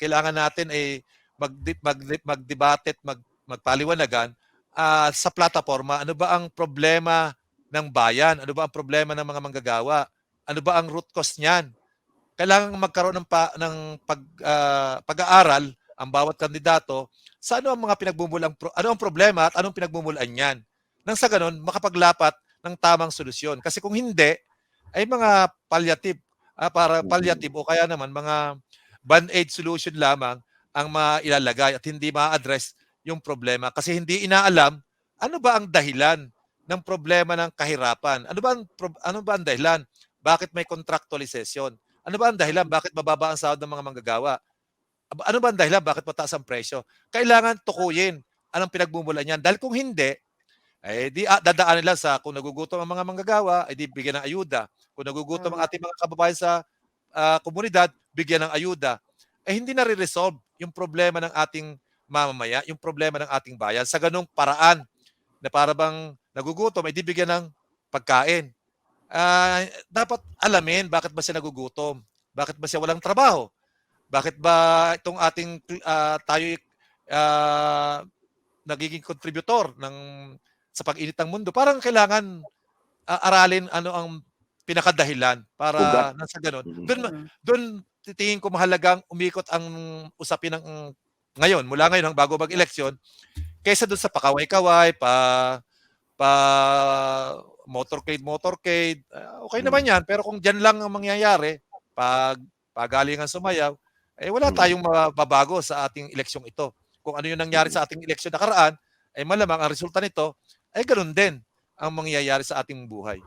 kailangan natin ay magdebate at magpaliwanagan sa plataforma. Ano ba ang problema ng bayan? Ano ba ang problema ng mga manggagawa? Ano ba ang root cause niyan? Kailangan magkaroon ng pag-aaral ang bawat kandidato sa ano ang mga ano ang problema at anong pinagmumulan niyan. Nang sa ganun, makapaglapat ng tamang solusyon. Kasi kung hindi, ay mga palliative o kaya naman mga band-aid solution lamang ang mailalagay at hindi ma-address yung problema. Kasi hindi inaalam ano ba ang dahilan ng problema ng kahirapan. Ano ba ang dahilan? Bakit may contractualization? Ano ba ang dahilan? Bakit bababa ang sahod ng mga manggagawa? Ano ba ang dahilan? Bakit mataas ang presyo? Kailangan tukuyin anong pinagmumulan niyan. Dahil kung hindi, dadaan nila sa kung nagugutom ang mga manggagawa, di bigyan ng ayuda. Kung nagugutom ang Tama. ating mga kababayan sa komunidad, bigyan ng ayuda. Hindi na-resolve yung problema ng ating mamamaya, yung problema ng ating bayan sa ganung paraan na para bang nagugutom, di bigyan ng pagkain. Dapat alamin bakit ba siya nagugutom? Bakit ba siya walang trabaho? Bakit ba itong ating tayo nagiging contributor sa pag-init ng mundo? Parang kailangan aralin ano ang pinakadahilan Ugat. para nang sa gano'n. Mm. Doon tingin ko mahalagang umikot ang usapin ng ngayon, mula ngayon bago mag-eleksyon, kaysa doon sa pakaway-kaway, pa motorcade. Okay naman yan, pero kung dyan lang ang mangyayari, pagalingan sumayaw, wala tayong mababago sa ating eleksyong ito. Kung ano yung nangyari sa ating eleksyon nakaraan, malamang ang resulta nito ay ganoon din ang mangyayari sa ating buhay.